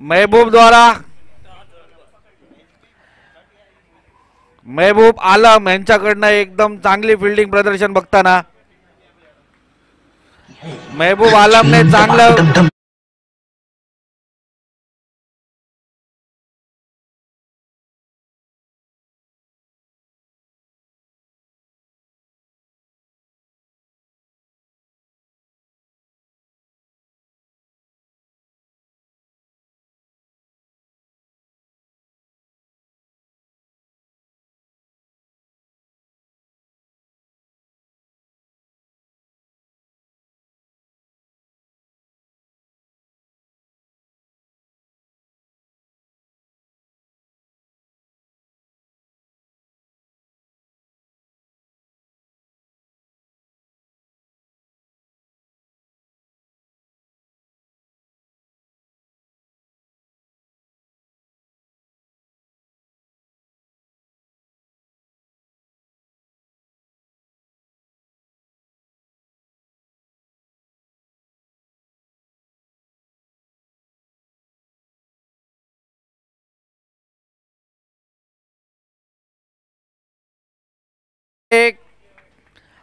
महबूब द्वारा महबूब आलम यांच्याकडनं एकदम चांगली फिल्डिंग प्रदर्शन बघताना महबूब आलमने चांगलं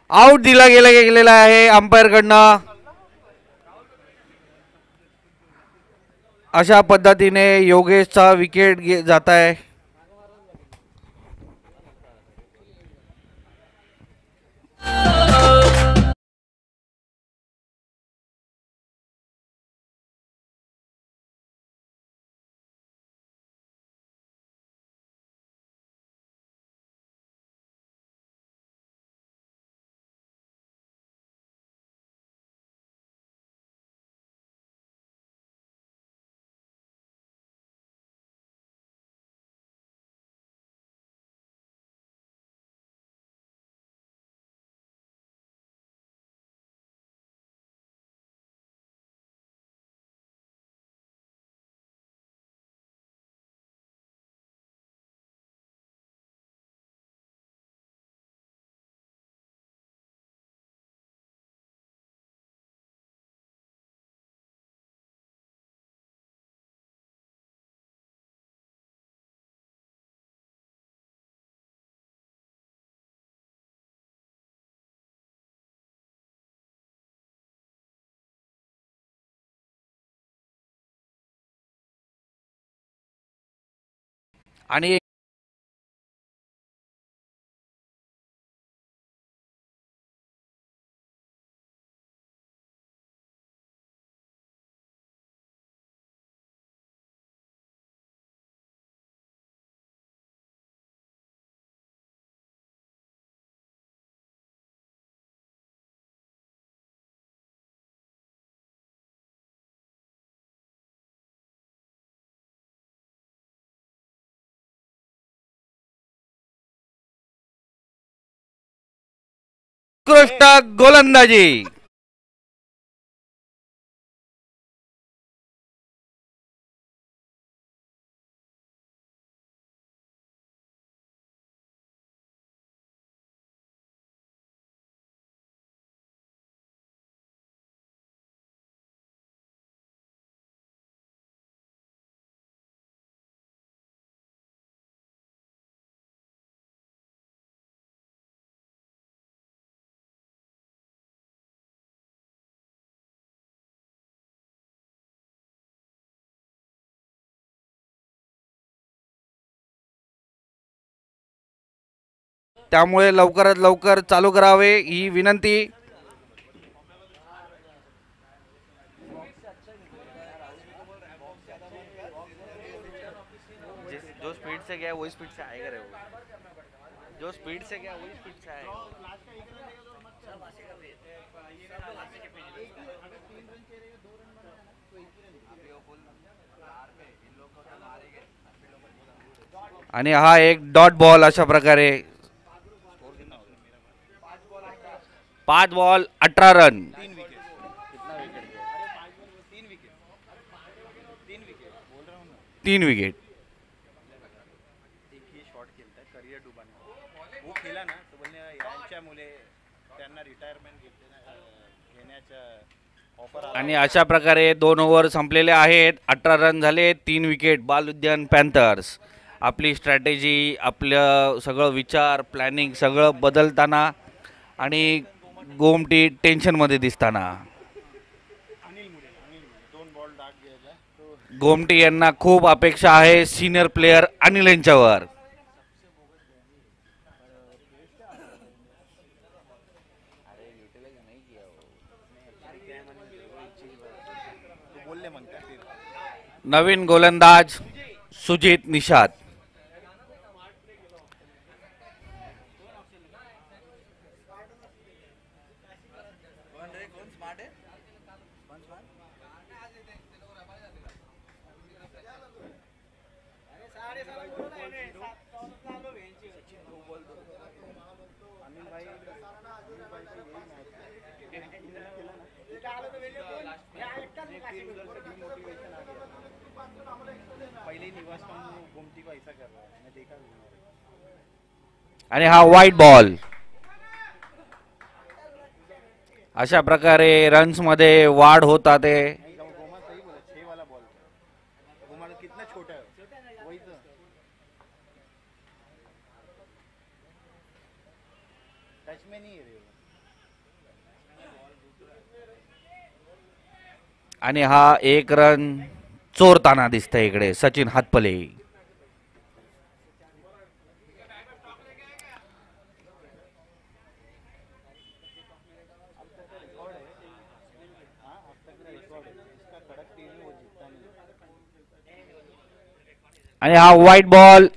आउट दिला गेलेला आहे अंपायर कडनं. अशा पद्धतीने योगेशचा विकेट जात आहे. आणि उत्कृष्ट गोलंदाजी. त्यामुळे लवकरात लवकर चालू करावे ही विनंती. जो स्पीड से गया वही स्पीड से आएगा रे वो. जो स्पीड से गया वही स्पीड से आएगा. आणि हा एक डॉट बॉल अशा प्रकारे 5 बॉल 18 रन. 3 विकेट. आणि अशा प्रकारे 2 ओव्हर संपलेले आहेत. 18 रन झाले, 3 विकेट. बाल उद्यान पॅन्थर्स आपली स्ट्रॅटेजी, आपलं सगळं विचार प्लॅनिंग सगळं बदलताना आणि गोमटी टेन्शनमध्ये दिसताना. गोमटी यांना खूप अपेक्षा आहे सिनियर प्लेयर अनिल यांच्यावर. नवीन गोलंदाज सुजित निषाद. आणि हा व्हाईट बॉल. अशा प्रकारे रन्स मध्ये वाढ होता ते. आणि हा 1 रन चोरताना दिसतंय इकडे सचिन हातपले. आणि हा व्हाईट बॉल.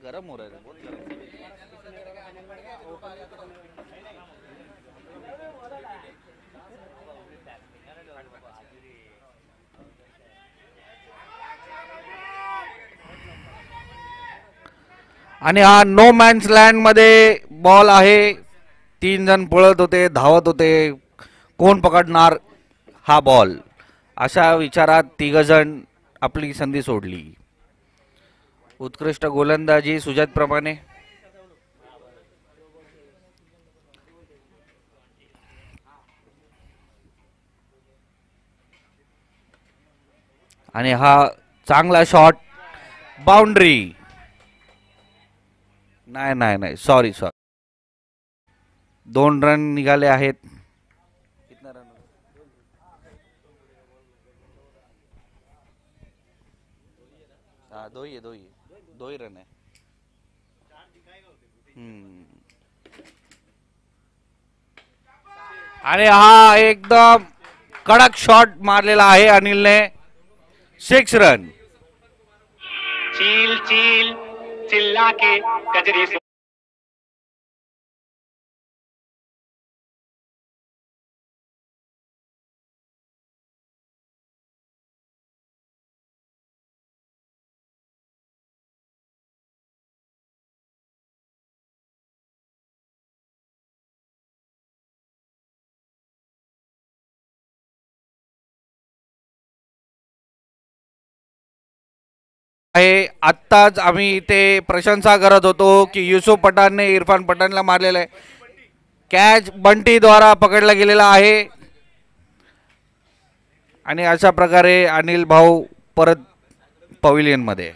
गरम हो रहा है बहुत गरम. आणि हा नो मॅन्स लँड मध्ये बॉल आहे. 3 जण पळत होते, धावत होते, कोण पकडणार हा बॉल अशा विचारात 3 जण आपली संधी सोडली. उत्कृष्ट गोलंदाजी सुजात प्रमाणे. आणि हा चांगला शॉट. बाउंड्री. नाही नाही नाही, सॉरी 2 रन निघाले आहेत. कितना रन? हाँ 2 ही रन है. आणि हा एकदम कडक शॉट मारलेला आहे अनिलने. 6 रन. चील चील चिल्ला के कजरी. आहे. आत्ताच आम्ही इथे प्रशंसा करत होतो की युसुफ पठाणने इरफान पठाणला मारलेला आहे. कॅच बंटी द्वारा पकडला गेलेला आहे. आणि अशा प्रकारे अनिल भाऊ परत पवेलियन मध्ये.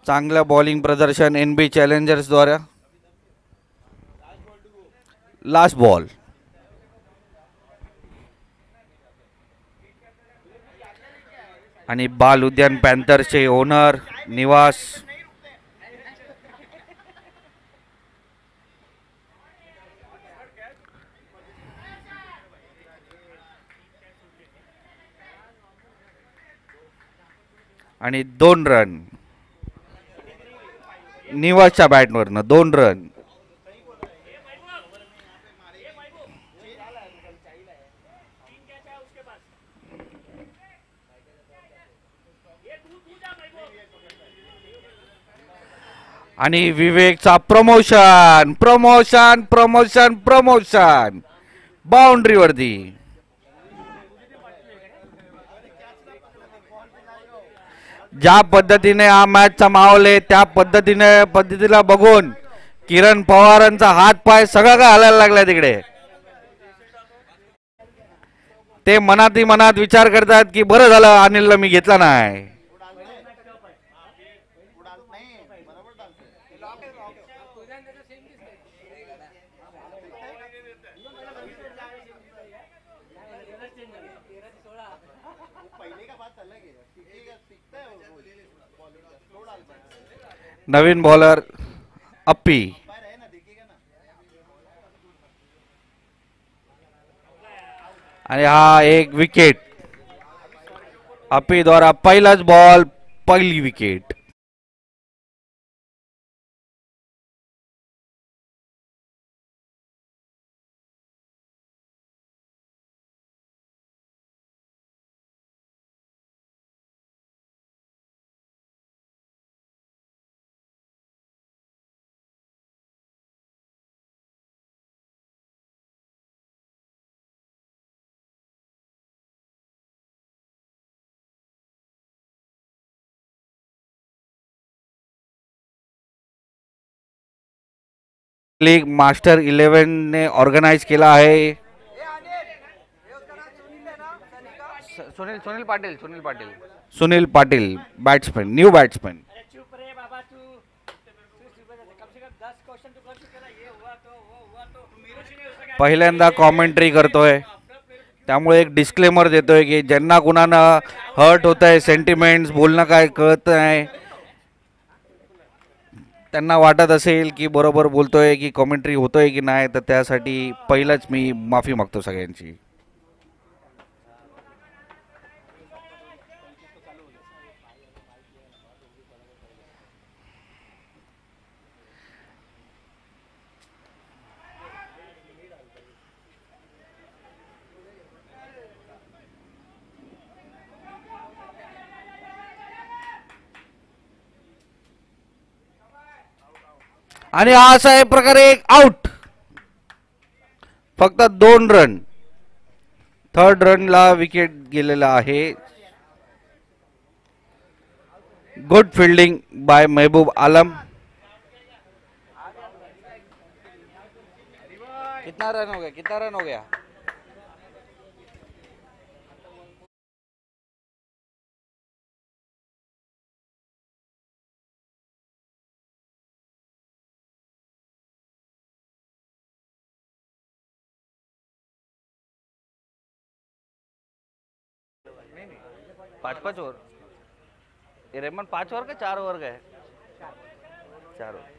चांगलं बॉलिंग प्रदर्शन एनबी चॅलेंजर्स द्वारा. Last ball. आणि बाल उद्यान पॅन्थर्सचे ओनर निवास. आणि 2 रन. निवासच्या बॅटवरनं 2 रन. आणि विवेकचा promotion promotion promotion promotion boundary वरती. ज्या पद्धतीने हा मॅचचा माहोल आहे त्या पद्धतीला बघून किरण पवारांचा हात पाय सगळं काय हलायला लागलाय तिकडे. ते मनात विचार करतात की बरं झालं अनिलला मी घेतला नाही. नवीन बॉलर अप्पी. आणि हा एक विकेट. अप्पी द्वारा पहिलाच बॉल पहिली विकेट. लीग मास्टर 11 ने ऑर्गनाइज केला आहे. Sunil Patil batsman new batsman. पहिल्यांदा कॉमेंट्री करतोय त्यामुळे एक डिस्क्लेमर देतोय की ज्यांना कुणाला हर्ट होत आहे सेंटिमेंट्स बोलणं काय कळत नाही त्यांना वाटत असेल की बरोबर बोलतोय की कॉमेंट्री होतोय की नाही तर त्यासाठी पहिलंच मी माफी मागतो सगळ्यांची. आणि हा असा आहे प्रकारे एक आउट. फक्त 2 रन. थर्ड रनला विकेट गेलेला आहे. गुड फील्डिंग बाय महबूब आलम. कितना रन हो गया 5 ओवर. रेमन 5 ओवर का 4 ओवर गए 4 ओवर.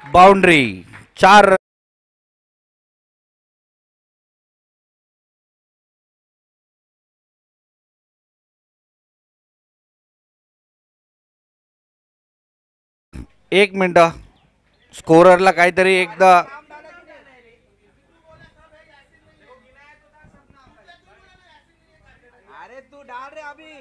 बाउंड्री 4. एक मिनिट स्कोररला काहीतरी एकदा अरे तू डाल रे अभी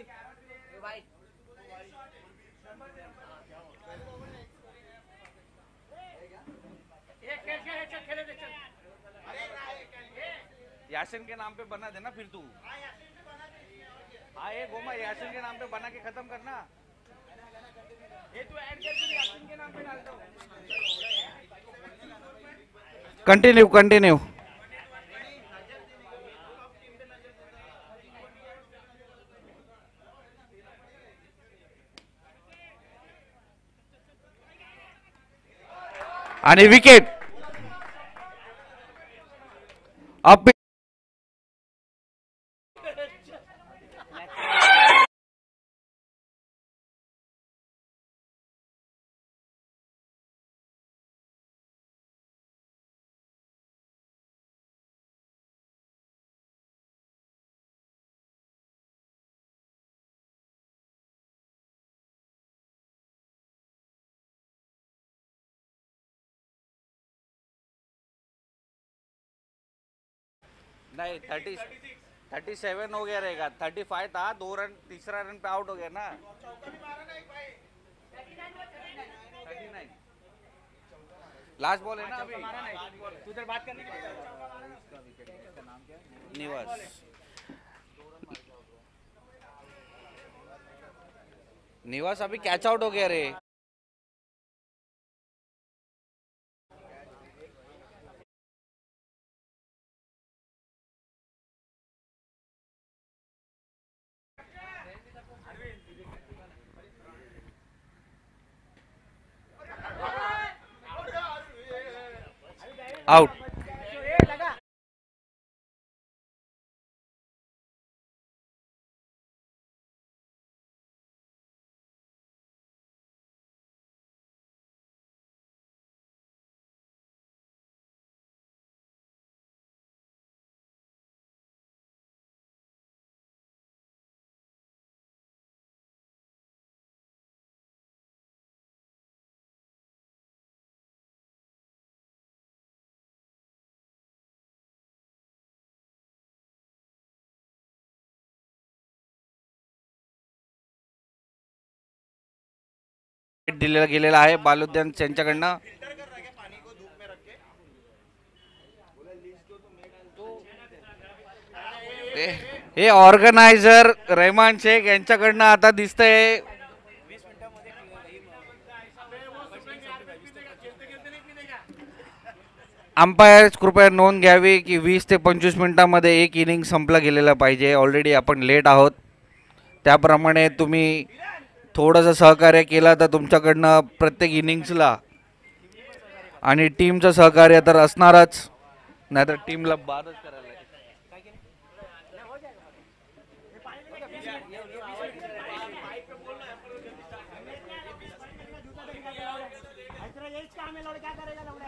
यासिन के नाम पे बना देना फिर तू. हाँ ये गोमा यासिन के नाम पे बना के खत्म करना. ये तू ऐड करके यासिन के नाम पे डाल दो. कंटिन्यू. आणि विकेट. अप नहीं 37 हो गया रहेगा, 35 था, 2 रन, तीसरा रन पे आउट हो गया ना। 39 लास्ट बॉल है ना अभी। तू उधर बात करने के लिए निवास निवास अभी कैच आउट हो गया रे। आउट। लगा दिलेला गेलेला आहे बालुद्यान यांच्याकडनं। हे ऑर्गनायझर रहमान शेख यांच्याकडनं आता दिसतंय अंपायर कृपया नोंद घ्यावी की 20 ते 25 मिनिटांमध्ये एक इनिंग संपला गेलेला पाहिजे। ऑलरेडी आपण लेट आहोत, त्याप्रमाणे तुम्ही थोडंसं सहकार्य केलं तर तुमच्याकडनं प्रत्येक इनिंग्सला आणि टीमचं सहकार्य तर असणारच, नाहीतर टीमला बादच करायला लागेल। यही काम है लौड़ा, क्या करेगा लौड़ा?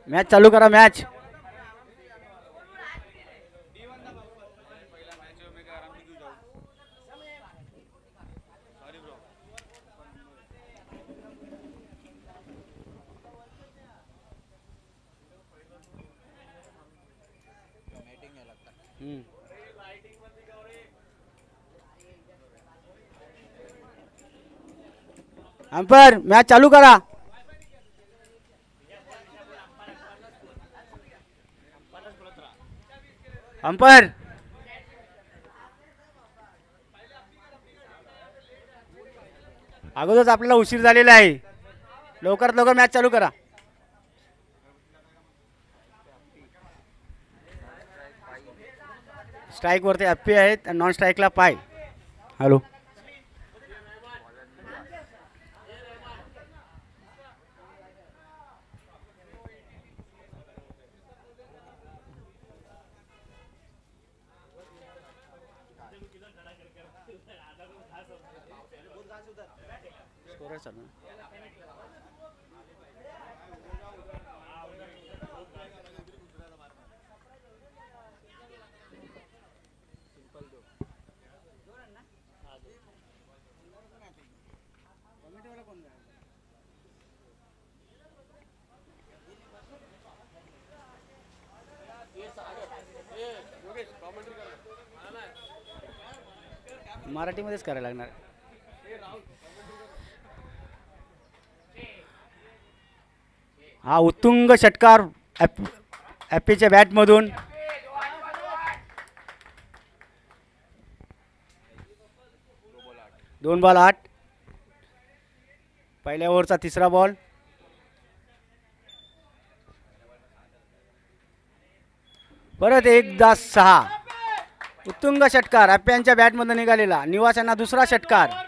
मॅच चालू करा मॅच. अंपायर मॅच चालू करा. अंपायर अगोदरच आपल्याला उशीर झालेला आहे. लवकरात लवकर मॅच चालू करा. स्ट्राईक वरती अप्पी आहेत आणि नॉन स्ट्राईकला पाय. हॅलो मराठीमध्येच करायला लागणार. हा उत्तुंग षटकार ॲपीच्या बॅटमधून. दोन बॉल 8. पहिल्या ओव्हरचा तिसरा बॉल. परत एकदा 6. उत्तुंग षटकार ॲप्यांच्या बॅटमधून निघालेला. निवास यांना दुसरा षटकार.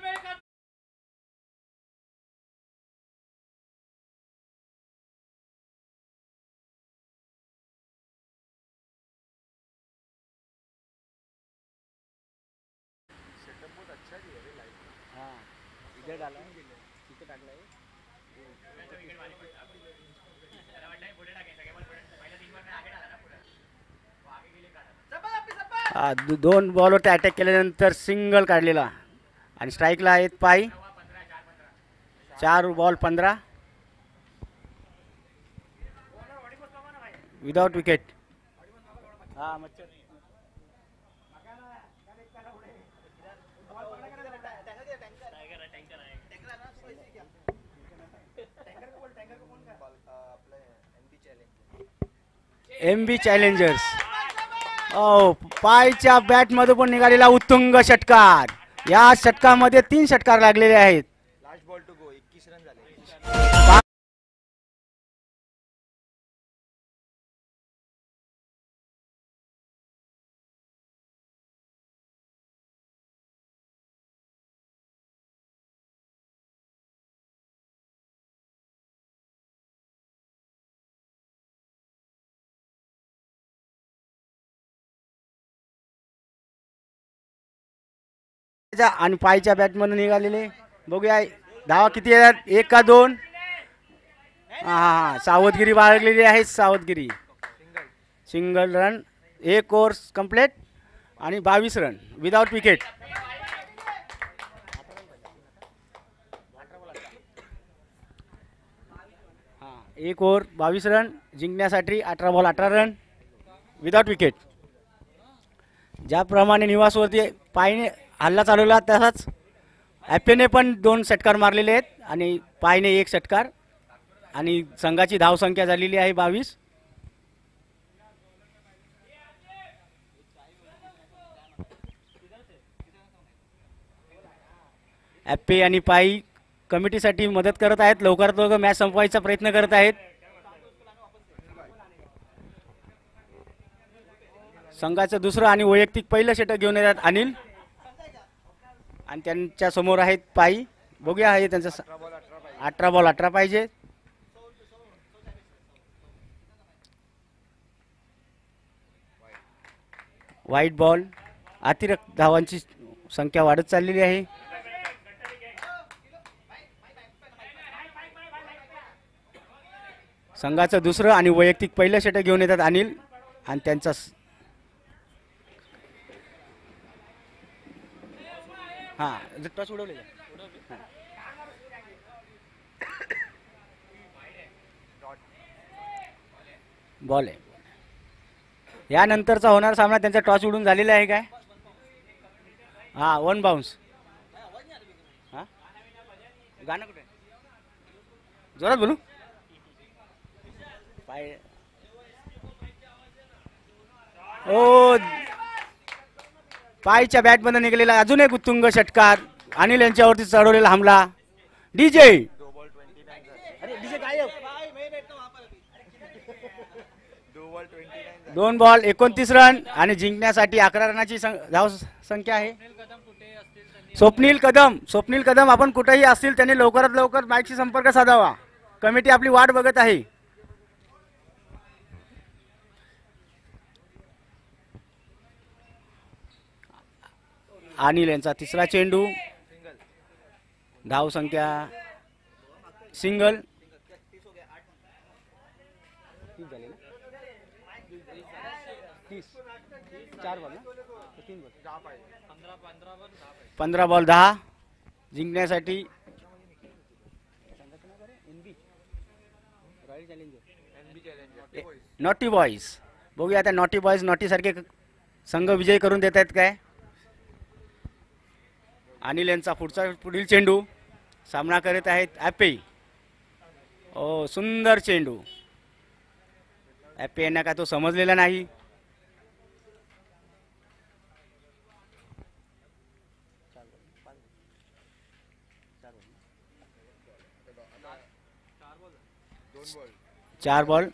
दोन बॉलवरती अटॅक केल्यानंतर सिंगल काढलेला आणि स्ट्राईकला आहेत पाय. 4 ball 15 without wicket. MB challengers. पायच्या बॅटमध्ये पण निघालेला उत्तुंग षटकार. या षटकामध्ये 3 षटकार लागलेले आहेत. Last ball to go 21 run झाले. आणि पायच्या बॅटमधून निघालेले. बघूया धावा किती आहेत. 1 का 2. हा सावधगिरी बाळगलेली आहे. सावधगिरी. Single run. 1 ओव्हर कंप्लीट आणि 22 रन विदाउट विकेट. हा 1 ओव्हर 22 रन जिंकण्यासाठी 18 बॉल 18 रन विदाउट विकेट. ज्याप्रमाणे निवासवरती पायने हल्ला चालवला तसाच ॲपेने पण 2 षटकार मारलेले आहेत आणि पायने 1 षटकार आणि संघाची धावसंख्या झालेली आहे 22. ॲपे आणि पाई कमिटीसाठी मदत करत आहेत. लवकरात लवकर मॅच संपवायचा प्रयत्न करत आहेत. संघाचं दुसरं आणि वैयक्तिक पहिलं षटक घेऊन येतात अनिल आणि त्यांच्या समोर आहेत पाई. बघूया आहे त्यांचं 18 बॉल 18 पाहिजे. वाईट बॉल. अतिरिक्त धावांची संख्या वाढत चाललेली आहे. संघाचं दुसरं आणि वैयक्तिक पहिलं षटक घेऊन येतात अनिल आणि त्यांचा टच उडवलेला बॉल आहे. यानंतरचा होणार सामना त्यांचा टॉस उडून झालेला आहे काय? हा, 1 बाउन्स. हा, गाणं कुठे जोरात बोलू. ओ, पायच्या बॅटमध्ये निघालेला अजून एक उत्तुंग षटकार. अनिल यांच्यावरती चढवलेला हमला. डीजे काय 2 बॉल 29 रन आणि जिंकण्यासाठी 11 रनाची धाव संख्या आहे. स्वप्नील कदम आपण कुठेही असतील त्यांनी लवकरात लवकर माईकशी संपर्क साधावा. कमिटी आपली वाट बघत आहे. अनिल यांचा तिसरा चेंडू. धाव संख्या सिंगल. 15 बॉल 10 जिंकण्यासाठी. नॉटी बॉईज बघूया आता. नॉटी बॉईज नॉटी सारखे संघ विजय करून देत आहेत काय? अनिल यांचा पुढील चेंडू. सामना करत आहेत ॲपे. ओ, सुंदर चेंडू. ॲपे यांना काय तो समजलेला नाही. चार बॉल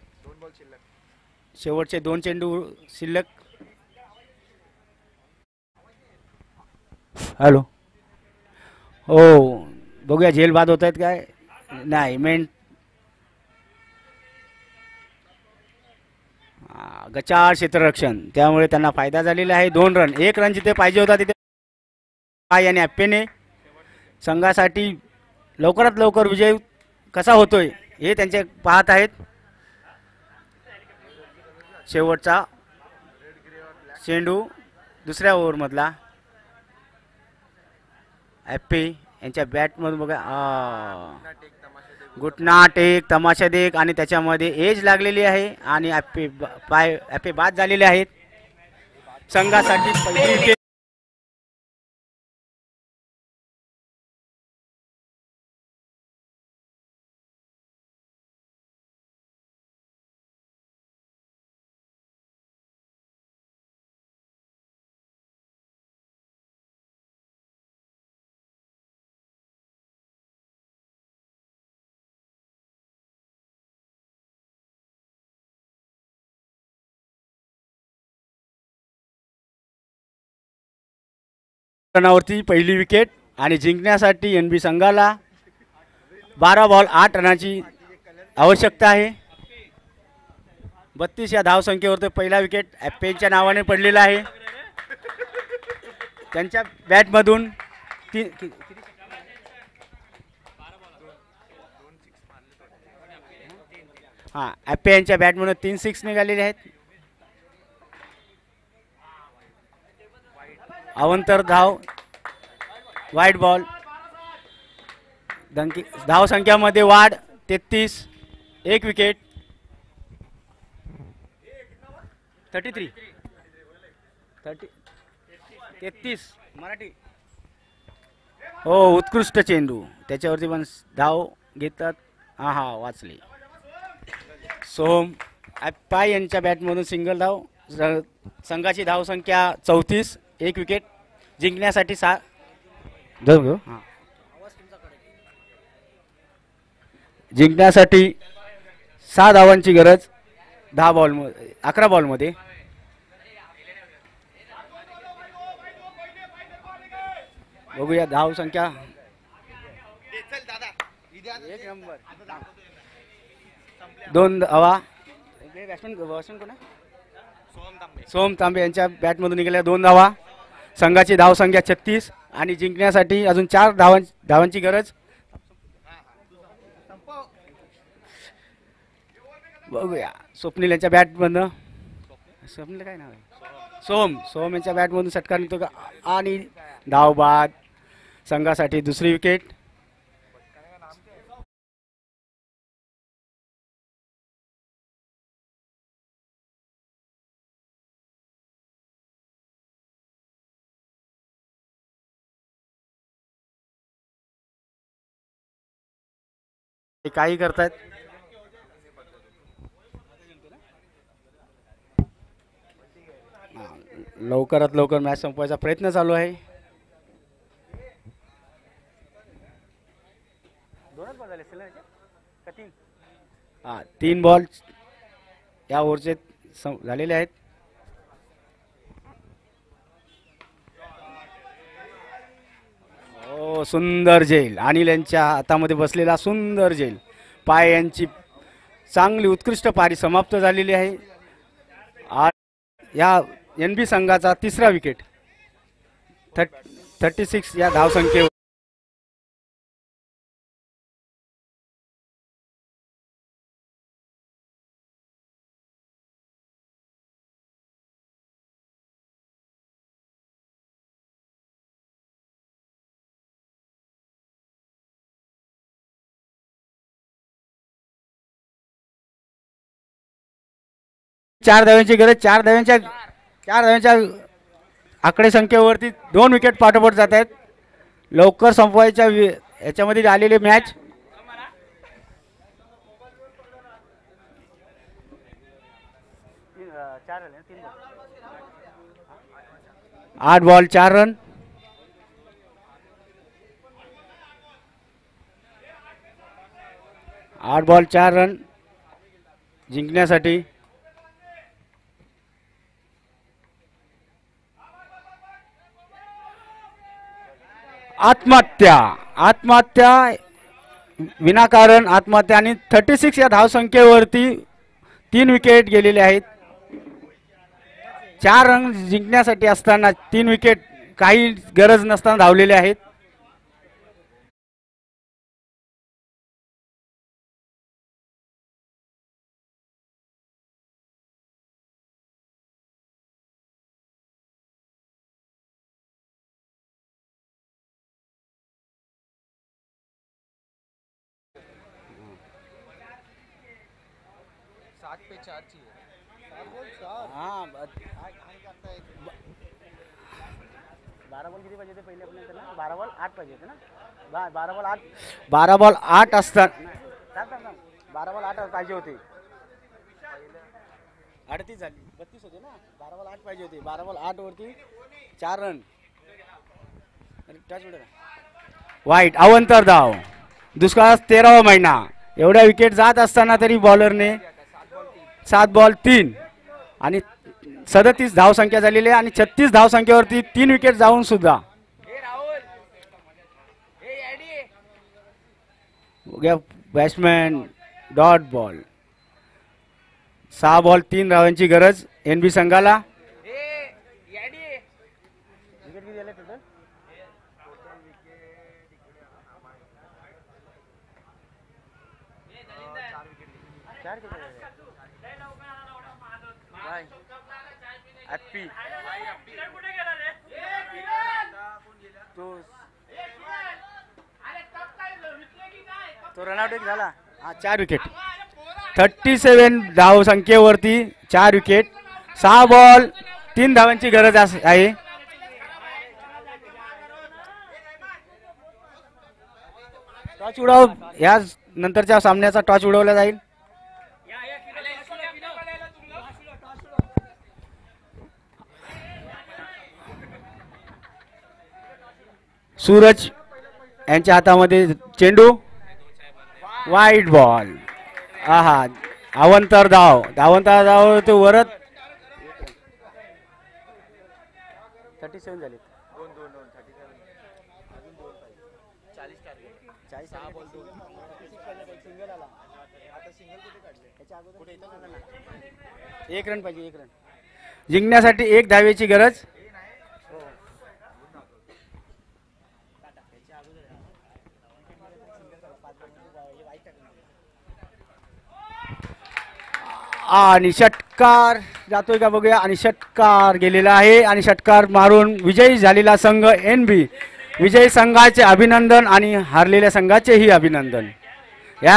शेवटचे 2 चेंडू शिल्लक. हॅलो. हो, बघूया झेल बाद होत आहेत काय? नाही, मेन गचाळ क्षेत्ररक्षण, त्यामुळे त्यांना फायदा झालेला आहे. 2 रन. 1 रन जिथे पाहिजे होता तिथे आणि ॲप्पेने संघासाठी लवकरात लवकर विजय कसा होतोय हे त्यांचे पाहत आहेत. शेवटचा चेंडू दुसऱ्या ओव्हरमधला. ॲप्पे यांच्या बॅटमधून बघा घुटना टेक तमाशा देख आणि त्याच्यामध्ये एज लागलेली आहे आणि ॲप्पे बाद झालेले आहेत. संघासाठी पहिली विकेट. रनावरती पहिली विकेट आणि जिंकण्यासाठी एनबी संघाला 12 बॉल 8 रनाची आवश्यकता आहे. 32 या धावसंख्येवर पहिला विकेट ॲप्पेच्या नावाने पडलेला आहे. त्यांच्या बॅटमधून ॲप्पे यांच्या बॅटमधून 3 6 निघालेले आहेत. अवंतर धाव वाईट बॉल. धाव संख्यामध्ये वाढ 33. 1 विकेट. 33 33 मराठी. हो, उत्कृष्ट चेंडू. त्याच्यावरती पण धाव घेतात. हा वाचले. सोहम पाय यांच्या बॅटमधून सिंगल धाव. संघाची धाव संख्या 34. 1 विकेट. जिंकण्यासाठी 6 धावांची गरज 11 बॉलमध्ये. बघूया धाव संख्या. 1 नंबर 2 धावा. बॅट्समन कोण आहे? सोहम तांबे यांच्या बॅटमधून निघाल्या 2 धावा. संघाची धाव संख्या 36 आणि जिंकण्यासाठी अजून 4 धावांची गरज. बघूया स्वप्नील यांच्या बॅटमधनं. स्वप्नील काय नाव आहे? सोम यांच्या बॅटमधून षटकार निघतो का आणि धाव बाद. संघासाठी दुसरी विकेट. ते काही करतायत. लवकरात लवकर मॅच संपवायचा प्रयत्न चालू आहे. हा 3 बॉल या ओव्हरचे झालेले आहेत. हो सुंदर झेल. अनिल यांच्या हातामध्ये बसलेला सुंदर झेल. पाय यांची चांगली उत्कृष्ट पारी समाप्त झालेली आहे. या NB संघाचा तिसरा विकेट. 36 या धावसंख्येवर. चार धाव्यांची गरज. चार धाव्यांच्या आकडे संख्येवरती 2 विकेट पाठोपाठ जात आहेत. लवकर संपवायच्या याच्यामध्ये आलेली मॅच. 8 ball 4 run. जिंकण्यासाठी आत्महत्या विनाकारण आत्महत्या. आणि 36 या धावसंख्येवरती 3 विकेट गेलेले आहेत. 4 रन जिंकण्यासाठी असताना 3 विकेट काही गरज नसताना धावलेले आहेत. हाँ 12 बॉल किती पाहिजे होते पहिले आपल्याला त्याला? 12 बॉल 8 पाहिजे होते ना. 12 बॉल 8 असतात. 12 बॉल 8 पाहिजे होते. 38 झाली 32 होते ना. 12 बॉल 8 पाहिजे होते. 12 बॉल 8 वरती 4 रन. वाईट अवंतर धाव. दुष्काळात 13वा महिना. एवढ्या विकेट जात असताना तरी बॉलरने 7 बॉल 3 आणि 37 धावसंख्या झालेली आहे. आणि 36 धावसंख्येवरती 3 विकेट जाऊन सुद्धा बॅट्समॅन डॉट बॉल. 6 बॉल 3 धावांची गरज NB संघाला. तो रनआउट एक झाला. हा 4 विकेट. 37 धाव संख्येवरती 4 विकेट. 6 बॉल 3 धावांची गरज आहे. टॉस उडव. या नंतरच्या सामन्याचा टॉस उडवला जाईल. सूरज यांच्या हातामध्ये चेंडू. वाईट बॉल. आहा अवंतर धाव. तो वरत 37 झाले. एक रन पाहिजे. 1 रन जिंकण्यासाठी 1 धावेची गरज. आणि षटकार जातोय का बघूया. आणि षटकार गेलेला आहे आणि षटकार मारून विजयी झालेला संघ NB. विजयी संघाचे अभिनंदन आणि हारलेल्या संघाचेही अभिनंदन. या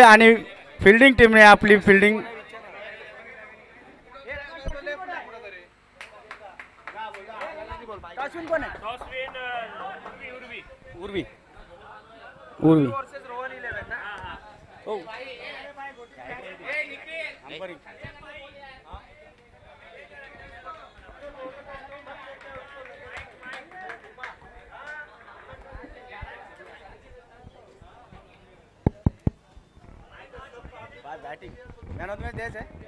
आणि फिल्डिंग टीमने आपली fielding Urvi Urvi batting man of the match द्यायचं आहे.